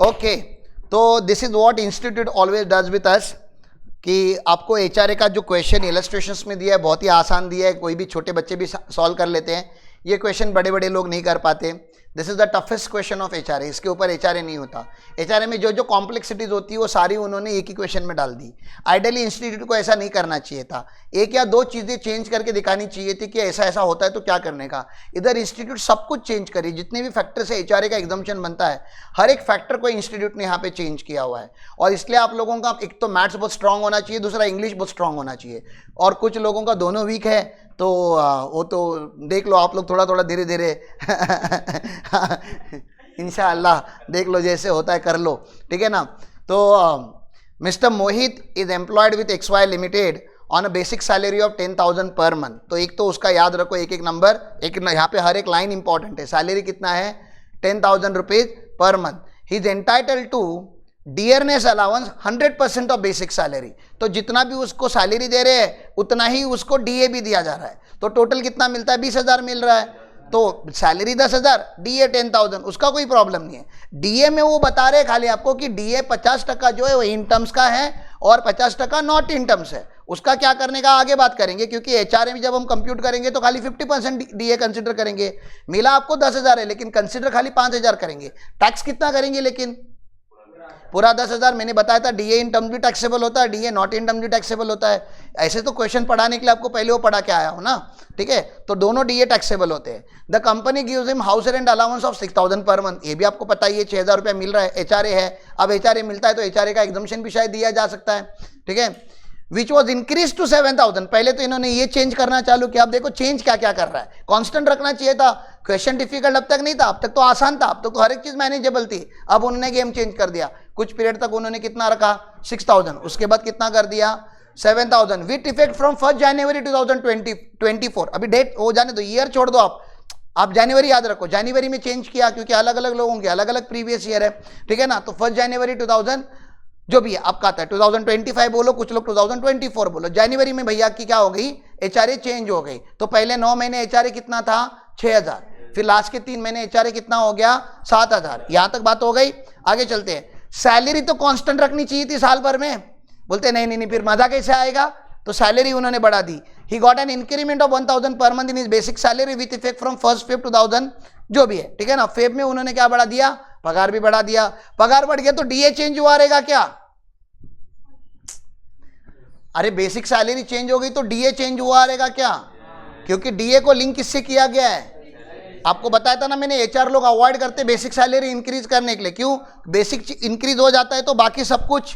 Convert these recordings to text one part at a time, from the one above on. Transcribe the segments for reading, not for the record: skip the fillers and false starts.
Okay, तो this is what institute always does with us कि आपको एचआरए का जो क्वेश्चन इलस्ट्रेशंस में दिया है बहुत ही आसान दिया है, कोई भी छोटे बच्चे भी सॉल्व कर लेते हैं। ये क्वेश्चन बड़े बड़े लोग नहीं कर पाते। This is the toughest question of HRA. इसके ऊपर एचआरए नहीं होता। एचआरए में जो जो कॉम्प्लेक्सिटीज होती है वो सारी उन्होंने एक ही क्वेश्चन में डाल दी। आइडियली इंस्टीट्यूट को ऐसा नहीं करना चाहिए था, एक या दो चीजें चेंज करके दिखानी चाहिए थी कि ऐसा ऐसा होता है तो क्या करने का। इधर इंस्टीट्यूट सब कुछ चेंज करे, जितने भी फैक्टर से एचआरए का एग्जम्पशन बनता है हर एक फैक्टर को इंस्टीट्यूट ने यहाँ पे चेंज किया हुआ है। और इसलिए आप लोगों का एक तो मैथ्स बहुत स्ट्रांग होना चाहिए, दूसरा इंग्लिश बहुत स्ट्रांग होना चाहिए। और कुछ लोगों का दोनों वीक है तो वो तो देख लो आप लोग, थोड़ा थोड़ा धीरे धीरे इंशाअल्लाह देख लो, जैसे होता है कर लो, ठीक है ना। तो mister Mohit is employed with XY limited on a basic salary of 10,000 per month. तो एक तो उसका याद रखो, एक एक नंबर, एक यहाँ पे हर एक लाइन इंपॉर्टेंट है। सैलरी कितना है? 10,000 rupees per month. He is entitled to dearness allowance 100% of basic salary. तो जितना भी उसको सैलरी दे रहे हैं उतना ही उसको डीए भी दिया जा रहा है। तो टोटल कितना मिलता है? 20,000 मिल रहा है। तो सैलरी 10,000, डीए 10,000, उसका कोई प्रॉब्लम नहीं है। डीए में वो बता रहे खाली आपको कि डीए 50% जो है वो इन टर्म्स का है और 50% नॉट इन टर्म्स है। उसका क्या करने का आगे बात करेंगे, क्योंकि एचआरए में जब हम कंप्यूट करेंगे तो खाली 50% डीए कंसिडर करेंगे। मिला आपको 10,000 है लेकिन कंसिडर खाली 5,000 करेंगे। टैक्स कितना करेंगे? लेकिन पूरा 10,000। मैंने बताया था डीए इन टर्म भी टैक्सेबल होता है, डीए नॉट इन टर्म भी टैक्सेबल होता है। ऐसे तो क्वेश्चन पढ़ाने के लिए आपको पहले वो पढ़ा के आया हो ना, ठीक है। तो दोनों डीए टैक्सेबल होते हैं। The company gives him house rent allowance of 6,000 per month. ये भी आपको पता ही है, 6,000 रुपया मिल रहा है। एचआरए है, अब एचआरए मिलता है तो एचआरए का एग्जम्पशन भी शायद दिया जा सकता है, ठीक है। Which was increase to 7,000। पहले तो इन्होंने ये चेंज करना चालू किया। अब देखो चेंज क्या क्या कर रहा है। कांस्टेंट रखना चाहिए था। क्वेश्चन डिफिकल्ट अब तक नहीं था, अब तक तो आसान था, अब तक तो हर एक चीज मैनेजेबल थी। अब उन्होंने गेम चेंज कर दिया। कुछ पीरियड तक उन्होंने कितना रखा? 6,000। उसके बाद कितना कर दिया? 7,000 विथ इफेक्ट फ्रॉम 1 जनवरी 2024। अभी डेट हो जाने दो, ईयर छोड़ दो आप जनवरी याद रखो। जनवरी में चेंज किया क्योंकि अलग अलग लोगों के अलग अलग प्रीवियस ईयर है, ठीक है ना। तो 1 जनवरी 2000 जो भी है आपका आता है, 2025 बोलो, कुछ लोग 2024 बोलो। जनवरी में भैया की क्या हो गई? एचआरए चेंज हो गई। तो पहले 9 महीने एचआरए कितना था? 6,000। फिर लास्ट के 3 महीने एचआरए कितना हो गया? 7,000। यहां तक बात हो गई। आगे चलते हैं। सैलरी तो कांस्टेंट रखनी चाहिए थी साल भर में। बोलते नहीं नहीं नहीं, फिर मजा कैसे आएगा? तो सैलरी उन्होंने बढ़ा दी। He got an increment of 1,000 per month in his basic salary with effect from 1 Feb 2000 जो भी है, ठीक है ना। फेब में उन्होंने क्या बढ़ा दिया? पगार भी बढ़ा दिया। पगार बढ़ गया तो डीए चेंज हुआ रहेगा क्या? अरे बेसिक सैलरी चेंज हो गई तो डीए चेंज हुआ रहेगा क्या? क्योंकि डीए को लिंक किससे किया गया है? आपको बताया था ना मैंने, एचआर लोग अवॉइड करते बेसिक सैलरी इंक्रीज करने के लिए। क्यों? बेसिक इंक्रीज हो जाता है तो बाकी सब कुछ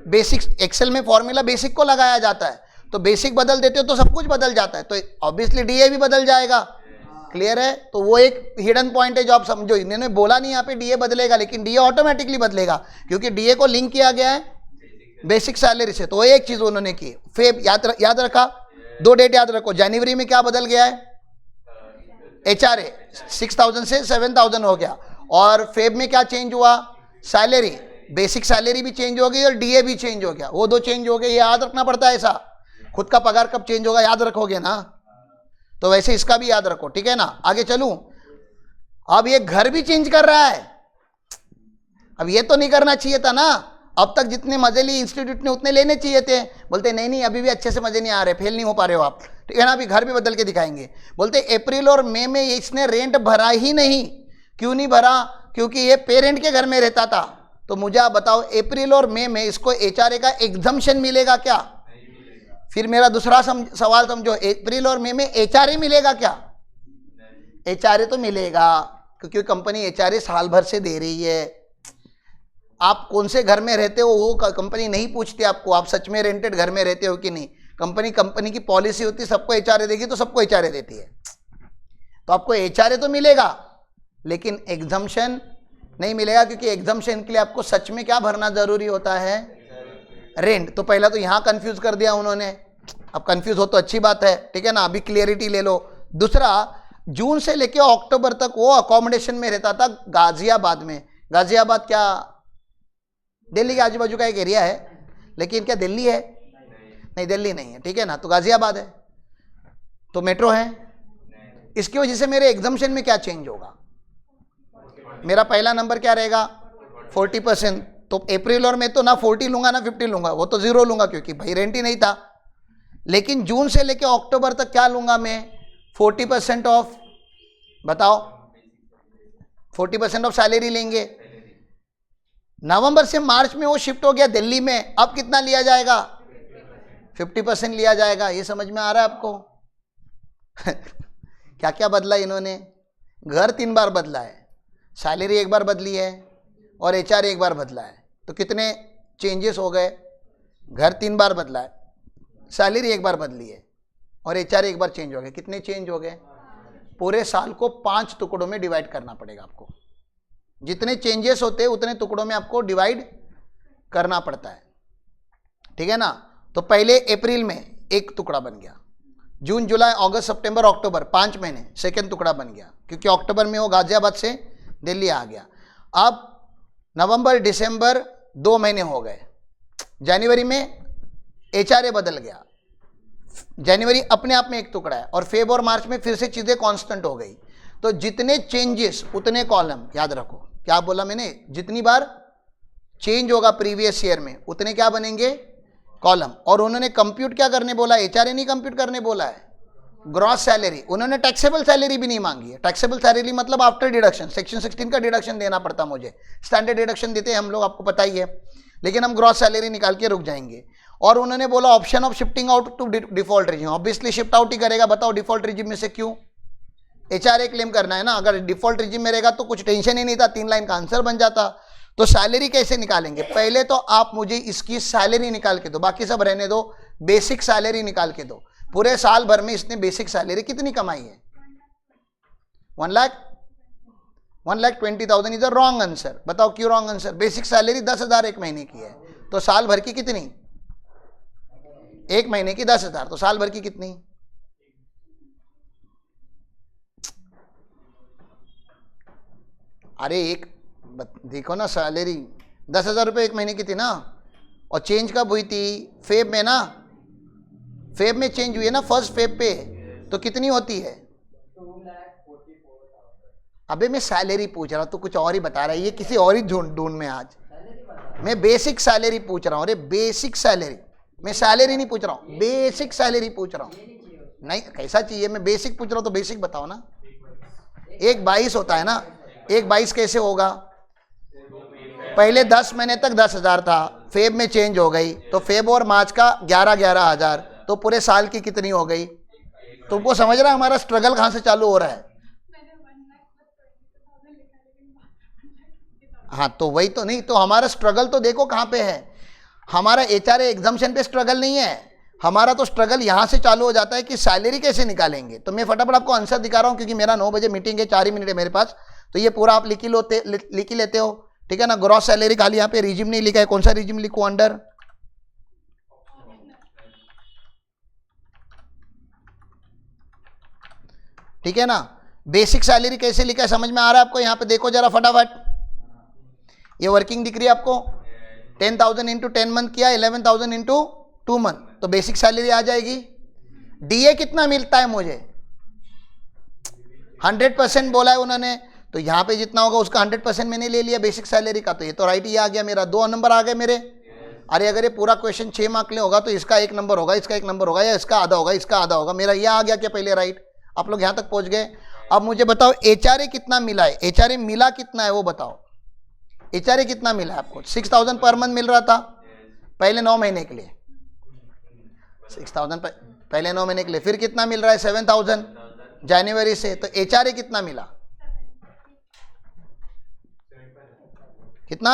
बेसिक, एक्सेल में फॉर्मूला बेसिक को लगाया जाता है, तो बेसिक बदल देते हो तो सब कुछ बदल जाता है, तो ऑब्वियसली डीए भी बदल जाएगा। क्लियर है? तो वो एक हिडन पॉइंट है जो आप समझो। इन्होंने बोला नहीं यहाँ पे डीए बदलेगा, लेकिन डीए ऑटोमेटिकली बदलेगा क्योंकि डीए को लिंक किया गया है बेसिक सैलरी से। तो एक चीज उन्होंने की। फेब याद रखा, 2 डेट याद रखो। जनवरी में क्या बदल गया है? एचआरए 6,000 से 7,000 हो गया। और फेब में क्या चेंज हुआ? सैलरी, बेसिक सैलरी भी चेंज हो गई और डीए भी चेंज हो गया। वो 2 चेंज हो गए, ये याद रखना पड़ता है। ऐसा खुद का पगार कब चेंज होगा याद रखोगे ना, तो वैसे इसका भी याद रखो, ठीक है ना। आगे चलूं। अब ये घर भी चेंज कर रहा है। अब ये तो नहीं करना चाहिए था ना। अब तक जितने मजे लिए इंस्टीट्यूट ने उतने लेने चाहिए थे। बोलते नहीं नहीं अभी भी अच्छे से मजे नहीं आ रहे, फेल नहीं हो पा रहे हो आप, ठीक है ना। अभी घर भी बदल के दिखाएंगे। बोलते अप्रैल और मई में इसने रेंट भरा ही नहीं। क्यों नहीं भरा? क्योंकि ये पेरेंट के घर में रहता था। तो मुझे आप बताओ अप्रैल और मई में इसको एचआरए का एग्जम्पशन मिलेगा क्या? फिर मेरा दूसरा सवाल समझो, अप्रैल और मई में एचआरए मिलेगा क्या? एचआरए तो मिलेगा क्योंकि कंपनी एचआरए साल भर से दे रही है। आप कौन से घर में रहते हो वो कंपनी नहीं पूछती आपको, आप सच में रेंटेड घर में रहते हो कि नहीं। कंपनी की पॉलिसी होती है सबको एचआरए देगी तो सबको एचआरए देती है। तो आपको एचआरए तो मिलेगा लेकिन एग्जम्पशन नहीं मिलेगा, क्योंकि एग्जम्पशन के लिए आपको सच में क्या भरना जरूरी होता है? रेंट। तो पहला तो यहां कंफ्यूज कर दिया उन्होंने। अब कंफ्यूज हो तो अच्छी बात है, ठीक है ना। अभी क्लियरिटी ले लो। दूसरा, जून से लेकर अक्टूबर तक वो अकोमोडेशन में रहता था गाजियाबाद में। गाजियाबाद क्या दिल्ली के आजू बाजू का एक एरिया है, लेकिन क्या दिल्ली है? नहीं, दिल्ली नहीं है, ठीक है ना। तो गाजियाबाद है, तो मेट्रो है। इसकी वजह से मेरे एग्जम्पशन में क्या चेंज होगा? मेरा पहला नंबर क्या रहेगा? 40%, तो अप्रैल और मई तो ना 40 लूंगा ना 50 लूंगा, वो तो 0 लूंगा क्योंकि भाई रेंट ही नहीं था। लेकिन जून से लेके अक्टूबर तक क्या लूंगा मैं? 40% ऑफ, बताओ 40% ऑफ सैलरी लेंगे। नवंबर से मार्च में वो शिफ्ट हो गया दिल्ली में, अब कितना लिया जाएगा? 50% लिया जाएगा। ये समझ में आ रहा है आपको? क्या क्या बदला इन्होंने? घर 3 बार बदला है, सैलरी 1 बार बदली है और एचआर 1 बार बदला है। तो कितने चेंजेस हो गए? घर 3 बार बदला है, सैलरी 1 बार बदली है और एचआर 1 बार चेंज हो गए। कितने चेंज हो गए? पूरे साल को 5 टुकड़ों में डिवाइड करना पड़ेगा आपको। जितने चेंजेस होते हैं उतने टुकड़ों में आपको डिवाइड करना पड़ता है, ठीक है ना। तो पहले अप्रैल में 1 टुकड़ा बन गया, जून जुलाई अगस्त सितंबर अक्टूबर 5 महीने सेकंड टुकड़ा बन गया, क्योंकि अक्टूबर में वो गाजियाबाद से दिल्ली आ गया। अब नवंबर दिसंबर 2 महीने हो गए, जनवरी में एचआरए बदल गया, जनवरी अपने आप में 1 टुकड़ा है, और फेब और मार्च में फिर से चीज़ें कांस्टेंट हो गई। तो जितने चेंजेस उतने कॉलम, याद रखो क्या बोला मैंने, जितनी बार चेंज होगा प्रीवियस ईयर में उतने क्या बनेंगे? कॉलम। और उन्होंने कंप्यूट क्या करने बोला? एचआरए नहीं कंप्यूट करने बोला है, ग्रॉस सैलरी। उन्होंने टैक्सेबल सैलरी भी नहीं मांगी है। टैक्सेबल सैलरी मतलब आफ्टर डिडक्शन, सेक्शन 16 का डिडक्शन देना पड़ता मुझे, स्टैंडर्ड डिडक्शन देते हैं हम लोग, आपको पता ही है, लेकिन हम ग्रॉस सैलरी निकाल के रुक जाएंगे। और उन्होंने बोला option of shifting out to default regime, obviously shift out ही करेगा। बताओ डिफॉल्ट रिजिम में से क्यों? एचआरए क्लेम करना है ना, अगर डिफॉल्ट रिजिम में रहेगा तो कुछ टेंशन ही नहीं था, 3 लाइन का आंसर बन जाता। तो सैलरी कैसे निकालेंगे? पहले तो आप मुझे इसकी सैलरी निकाल के दो, बाकी सब रहने दो, बेसिक सैलरी निकाल के दो। पूरे साल भर में इसने बेसिक सैलरी कितनी कमाई है? 1,20,000 इज अ रॉन्ग आंसर। बताओ क्यों रॉन्ग आंसर? बेसिक सैलरी 10,000 एक महीने की है, तो साल भर की कितनी? एक महीने की 10,000, तो साल भर की कितनी? अरे एक देखो ना, सैलरी 10,000 रुपये एक महीने की थी ना, और चेंज कब हुई थी? फेब में ना, फेब में चेंज हुई है ना, फर्स्ट फेब पे, तो कितनी होती है? अबे मैं सैलरी पूछ रहा हूँ, तो कुछ और ही बता रहा है, ये किसी और ही ढूंढ में। आज मैं बेसिक सैलरी पूछ रहा हूँ। अरे बेसिक सैलरी, मैं सैलरी नहीं पूछ रहा हूँ, बेसिक सैलरी पूछ रहा हूँ। नहीं कैसा चाहिए? मैं बेसिक पूछ रहा हूँ, तो बेसिक बताओ ना। 1/22 होता है ना, 1/22 कैसे होगा? पहले 10 महीने तक 10,000 था, फेब में चेंज हो गई, तो फेब और मार्च का 11,000, तो पूरे साल की कितनी हो गई? तुमको समझ रहा है हमारा स्ट्रगल कहाँ से चालू हो रहा है? हाँ तो वही तो, नहीं तो हमारा स्ट्रगल तो देखो कहाँ पे है। हमारा एचआरए एग्जाम्पशन पे स्ट्रगल नहीं है, हमारा तो स्ट्रगल यहाँ से चालू हो जाता है कि सैलरी कैसे निकालेंगे। तो मैं फटाफट आपको आंसर दिखा रहा हूँ, क्योंकि मेरा 9 बजे मीटिंग है, 4 ही मिनट है मेरे पास, तो ये पूरा आप लिख ही लेते हो, ठीक है ना। ग्रॉस सैलरी खाली यहाँ पे रिजिम नहीं लिखा है, कौन सा रिजिम लिखूं अंडर? ठीक है ना। बेसिक सैलरी कैसे लिखा है समझ में आ रहा है आपको? यहाँ पे देखो जरा फटाफट, ये वर्किंग दिख रही है आपको? 10,000 इंटू 10 मंथ किया, 11,000 इंटू 2 मंथ, तो बेसिक सैलरी आ जाएगी। डीए कितना मिलता है मुझे? 100% बोला है उन्होंने, तो यहाँ पे जितना होगा उसका 100% मैंने ले लिया बेसिक सैलरी का, तो ये तो राइट ही आ गया मेरा। 2 नंबर आ गए मेरे। अरे अगर ये पूरा क्वेश्चन 6 मार्क ले होगा तो इसका 1 नंबर होगा, इसका 1 नंबर होगा, या इसका आधा होगा, इसका आधा होगा। मेरा ये आ गया क्या पहले? राइट। आप लोग यहाँ तक पहुँच गए। अब मुझे बताओ एचआरए कितना मिला है? एचआरए मिला कितना है वो बताओ? एचआरए कितना मिला है आपको? 6,000 पर मंथ मिल रहा था पहले 9 महीने के लिए, 6,000 पहले 9 महीने के लिए। फिर कितना मिल रहा है? 7,000 जनवरी से। तो एचआरए कितना मिला? कितना?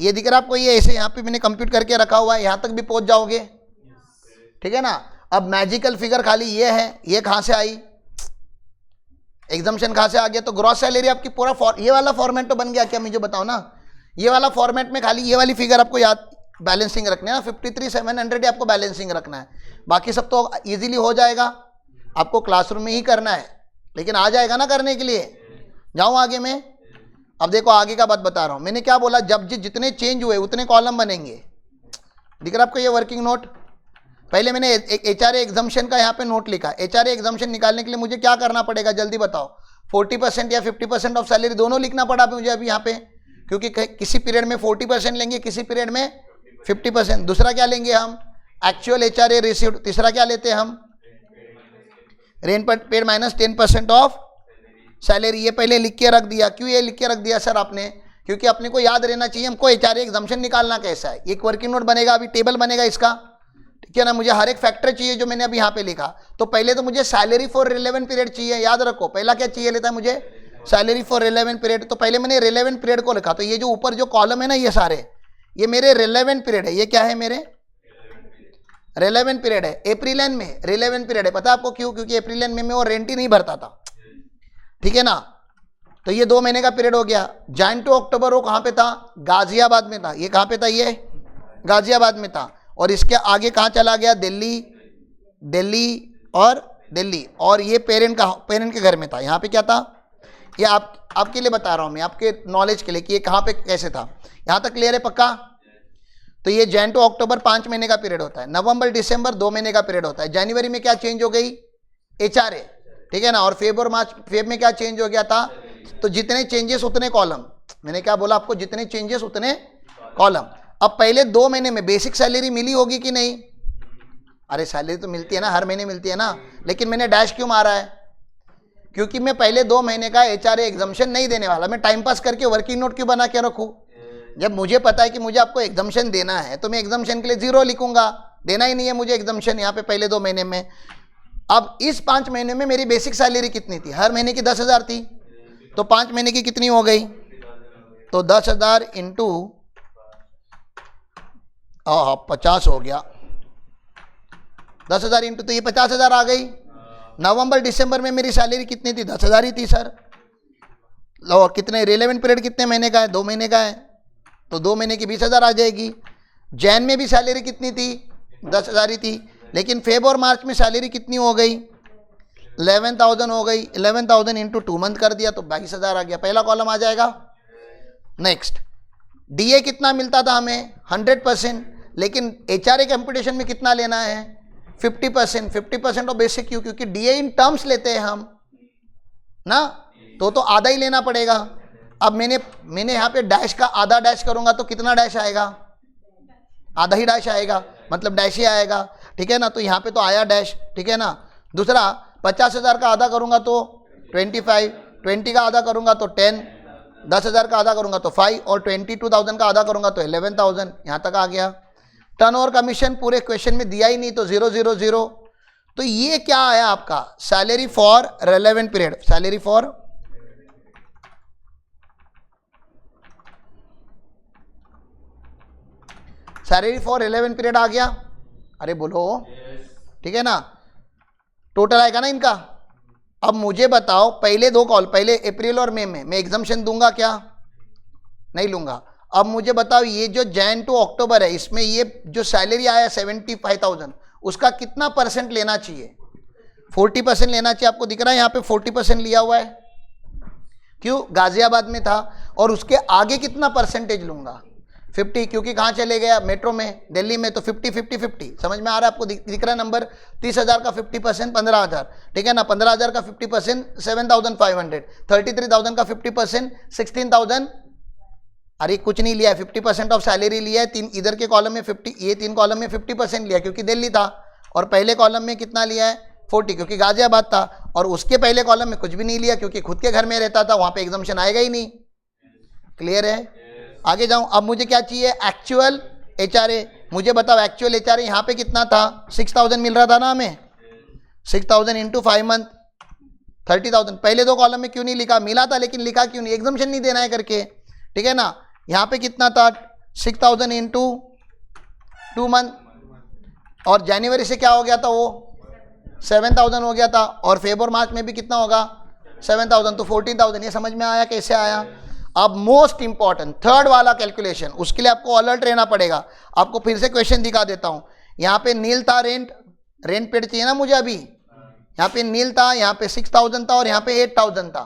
ये दिख रहा आपको? ये ऐसे यहाँ पे मैंने कंप्यूट करके रखा हुआ है, यहाँ तक भी पहुँच जाओगे, ठीक है ना। अब मैजिकल फिगर खाली ये है, ये कहाँ से आई? एग्जाम्पशन कहाँ से आ गया? तो ग्रॉस सैलरी आपकी पूरा ये वाला फॉर्मेट तो बन गया क्या? मुझे बताओ ना, ये वाला फॉर्मेट में खाली ये वाली फिगर आपको याद बैलेंसिंग रखना है ना, 53,700 आपको बैलेंसिंग रखना है, बाकी सब तो इजीली हो जाएगा। आपको क्लासरूम में ही करना है, लेकिन आ जाएगा ना करने के लिए। जाऊँ आगे में? अब देखो आगे का बात बता रहा हूँ। मैंने क्या बोला? जब जितने चेंज हुए उतने कॉलम बनेंगे। दिख रहा आपको ये वर्किंग नोट? पहले मैंने एचआरए एग्जाम्पशन का यहाँ पे नोट लिखा। एचआरए एग्जाम्पशन निकालने के लिए मुझे क्या करना पड़ेगा? जल्दी बताओ। 40% या 50% ऑफ सैलरी दोनों लिखना पड़ा मुझे अभी यहाँ पे। क्योंकि किसी पीरियड में 40% लेंगे, किसी पीरियड में 50%। दूसरा क्या लेंगे हम, एक्चुअल HRA रिसीव्ड। तीसरा क्या लेते हैं हम, rent paid minus 10% of salary. ये पहले लिख के रख दिया। क्यों ये लिख के रख दिया सर आपने, क्योंकि अपने को याद रहना चाहिए हमको HRA एग्जम्पशन निकालना कैसा है। एक वर्किंग नोट बनेगा, अभी टेबल बनेगा इसका, ठीक है ना। मुझे हर एक फैक्टर चाहिए जो मैंने अभी यहाँ पे लिखा। तो पहले तो मुझे सैलरी फॉर रिलेवेंट पीरियड चाहिए, याद रखो। पहला क्या चाहिए लेता है मुझे, सैलरी फॉर रिलेवेंट पीरियड। तो पहले मैंने रिलेवेंट पीरियड को लिखा। तो ये जो ऊपर जो कॉलम है ना, ये सारे ये मेरे रिलेवेंट पीरियड है। ये क्या है, मेरे रिलेवेंट पीरियड है। अप्रैल एंड में रिलेवेंट पीरियड है। पता है आपको क्यों, क्योंकि अप्रैल एंड में मैं वो रेंट ही नहीं भरता था, ठीक है ना। तो ये 2 महीने का पीरियड हो गया। जैन टू अक्टूबर वो कहाँ पे था, गाजियाबाद में था। ये कहाँ पे था, ये गाजियाबाद में था। और इसके आगे कहाँ चला गया, दिल्ली, दिल्ली और दिल्ली। और ये पेरेंट के घर में था। यहाँ पे क्या था, ये आपके लिए बता रहा हूँ मैं, आपके नॉलेज के लिए कि ये कहाँ पे कैसे था। यहाँ तक क्लियर है पक्का। तो ये जैन टू अक्टूबर 5 महीने का पीरियड होता है। नवंबर दिसंबर 2 महीने का पीरियड होता है। जनवरी में क्या चेंज हो गई, HRA, ठीक है ना। और फेब मार्च, फेब में क्या चेंज हो गया था। तो जितने चेंजेस उतने कॉलम। मैंने क्या बोला आपको, जितने चेंजेस उतने कॉलम। अब पहले 2 महीने में बेसिक सैलरी मिली होगी कि नहीं, अरे सैलरी तो मिलती है ना, हर महीने मिलती है ना। लेकिन मैंने डैश क्यों मारा है, क्योंकि मैं पहले 2 महीने का HRA एग्जम्पशन नहीं देने वाला। मैं टाइम पास करके वर्किंग नोट क्यों बना के रखूँ। जब मुझे पता है कि मुझे आपको एग्जम्पशन देना है तो मैं एग्जम्पशन के लिए 0 लिखूंगा। देना ही नहीं है मुझे एग्जम्पशन यहाँ पे पहले 2 महीने में। अब इस 5 महीने में मेरी बेसिक सैलरी कितनी थी, हर महीने की 10,000 थी। तो 5 महीने की कितनी हो गई, तो 10,000 इंटू 50 हो गया। 10,000 इंटू, तो ये 50,000 आ गई। नवंबर दिसंबर में मेरी सैलरी कितनी थी, 10,000 ही थी सर। लो कितने, रिलेवेंट पीरियड कितने महीने का है, 2 महीने का है। तो 2 महीने की 20,000 आ जाएगी। जैन में भी सैलरी कितनी थी, 10,000 ही थी। लेकिन फेब और मार्च में सैलरी कितनी हो गई, 11,000 हो गई। 11,000 इंटू 2 मंथ कर दिया तो 22,000 आ गया। पहला कॉलम आ जाएगा। नेक्स्ट, DA कितना मिलता था हमें, 100%। लेकिन HRA कंप्यूटेशन में कितना लेना है, 50%। 50% ऑफ बेसिक। क्यों, क्योंकि DA इन टर्म्स लेते हैं हम ना, तो आधा ही लेना पड़ेगा। अब मैंने यहाँ पे डैश का आधा डैश करूंगा तो कितना डैश आएगा, आधा ही डैश आएगा, मतलब डैश ही आएगा, ठीक है ना। तो यहाँ पे तो आया डैश, ठीक है ना। दूसरा, 50,000 का आधा करूंगा तो 25, 20 का आधा करूंगा तो 10, 10,000 का आधा करूंगा तो 5, और 22,000 का आधा करूंगा तो 11,000। यहाँ तक आ गया। टर्नओवर कमीशन पूरे क्वेश्चन में दिया ही नहीं, तो 0 0 0। तो ये क्या आया आपका, salary for relevant period. Salary for relevant period आ गया। अरे बोलो, ठीक है ना। टोटल आएगा ना इनका। अब मुझे बताओ, पहले 2 कॉल, पहले अप्रैल और मई में मैं एग्जम्पशन दूंगा क्या, नहीं लूंगा। अब मुझे बताओ, ये जो जैन टू अक्टूबर है, इसमें ये जो सैलरी आया 75,000, उसका कितना % लेना चाहिए, 40% लेना चाहिए। आपको दिख रहा है यहाँ पे 40% लिया हुआ है। क्यों, गाजियाबाद में था। और उसके आगे कितना % लूंगा, 50, क्योंकि कहाँ चले गया, मेट्रो में, दिल्ली में। तो 50 50 50 समझ में आ रहा है आपको, दिख रहा है नंबर। 30,000 का 50% 15,000, ठीक है ना। 15,000 का 50% 7,500। 33,000 का 50% 16,000। अरे कुछ नहीं लिया है, 50% ऑफ सैलरी लिया है। 3 इधर के कॉलम में 50, ये 3 कॉलम में 50% लिया क्योंकि दिल्ली था। और पहले कॉलम में कितना लिया है, 40, क्योंकि गाजियाबाद था। और उसके पहले कॉलम में कुछ भी नहीं लिया क्योंकि खुद के घर में रहता था, वहां पे एग्जम्पशन आएगा ही नहीं। क्लियर है। आगे जाऊं। अब मुझे क्या चाहिए, एक्चुअल HRA। मुझे बताओ एक्चुअल HRA यहाँ पे कितना था, 6,000 मिल रहा था ना हमें। 6,000 इंटू 5 मंथ 30,000। पहले 2 कॉलम में क्यों नहीं लिखा, मिला था लेकिन लिखा क्यों नहीं, एग्जम्पशन नहीं देना है करके, ठीक है ना। यहाँ पे कितना था, 6,000 इंटू 2 मंथ। और जनवरी से क्या हो गया था, वो 7,000 हो गया था। और फेब और मार्च में भी कितना होगा, 7,000, तो 14,000। ये समझ में आया कैसे आया। अब मोस्ट इंपॉर्टेंट थर्ड वाला कैलकुलेशन, उसके लिए आपको अलर्ट रहना पड़ेगा। आपको फिर से क्वेश्चन दिखा देता हूं। यहाँ पे नील था, रेंट पेड चाहिए ना मुझे अभी। यहाँ पे नील था, यहाँ पे 6,000 था और यहाँ पे 8,000 था।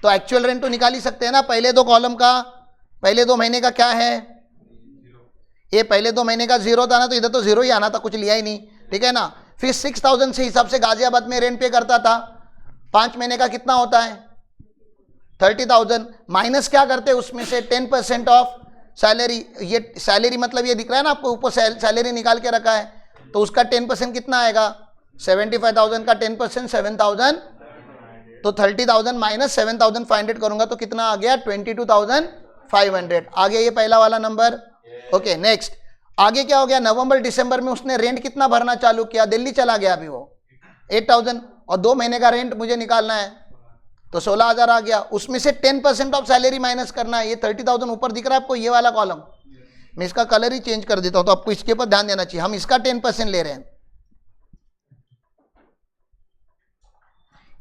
तो एक्चुअल रेंट तो निकाल ही सकते हैं ना। पहले 2 कॉलम का, पहले 2 महीने का क्या है, ये पहले 2 महीने का 0 था ना, तो इधर तो 0 ही आना था, कुछ लिया ही नहीं, ठीक है ना। फिर 6,000 से हिसाब से गाजियाबाद में रेंट पे करता था। 5 महीने का कितना होता है, 30,000 माइनस क्या करते हैं उसमें से 10% ऑफ सैलरी। ये सैलरी मतलब ये दिख रहा है ना आपको, ऊपर सैलरी निकाल के रखा है, तो उसका 10% कितना आएगा, 75,000 का 10% 7,000, तो 30,000 माइनस 7,500 करूंगा तो कितना आ गया, 22,500 आ गया ये पहला वाला नंबर। ओके नेक्स्ट, आगे क्या हो गया, नवंबर दिसंबर में उसने रेंट कितना भरना चालू किया, दिल्ली चला गया अभी वो 8,000, और 2 महीने का रेंट मुझे निकालना है तो 16,000 आ गया, उसमें से 10% ऑफ सैलरी माइनस करना है। ये 30,000 ऊपर दिख रहा है आपको, ये वाला कॉलम, मैं इसका कलर ही चेंज कर देता हूं तो आपको इसके ऊपर ध्यान देना चाहिए। हम इसका 10% ले रहे हैं,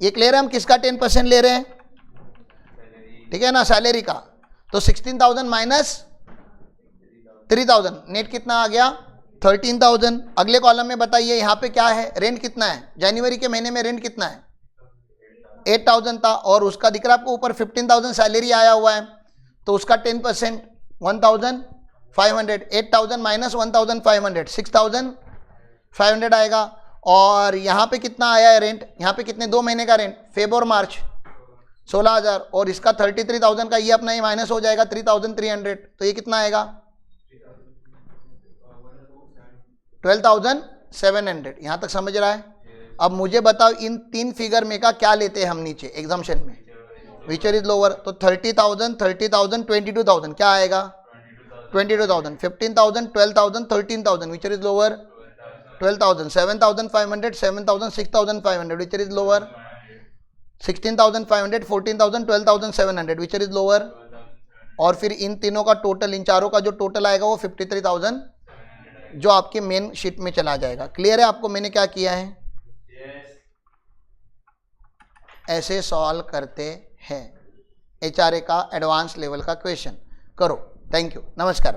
ये क्लियर है, हम किसका 10% ले रहे हैं, ठीक है ना, सैलरी का। तो 16,000 माइनस 3,000 नेट कितना आ गया, 13,000। अगले कॉलम में बताइए यहाँ पे क्या है, रेंट कितना है, जनवरी के महीने में रेंट कितना है, 8,000 था, और उसका दिख रहा है आपको ऊपर 15,000 सैलरी आया हुआ है, तो उसका 10% 1,500, 8,000 माइनस 1,500 6,500 आएगा। और यहाँ पे कितना आया है रेंट, यहाँ पे कितने, 2 महीने का रेंट, फेब और मार्च 16,000, और इसका 33,000 का ये अपना ही माइनस हो जाएगा 3,300, तो ये कितना आएगा 12,700। यहाँ तक समझ रहा है। अब मुझे बताओ इन 3 फिगर में का क्या लेते हैं हम नीचे एग्जाम्पशन में, विचर इज लोअर, तो 30,000 30,000 22,000 क्या आएगा 22,000, 15,000 12,000 13,000 विचर इज लोअर 12,000, 7,500 7,000 6,500 विचर इज लोअर 16,500 14,000 12,700 विचर इज लोअर, और फिर इन तीनों का टोटल, इन चारों का जो टोटल आएगा वो 53,000 जो आपके मेन शीट में चला जाएगा। क्लियर है आपको मैंने क्या किया है, ऐसे सॉल्व करते हैं एचआरए का एडवांस लेवल का क्वेश्चन। करो, थैंक यू, नमस्कार।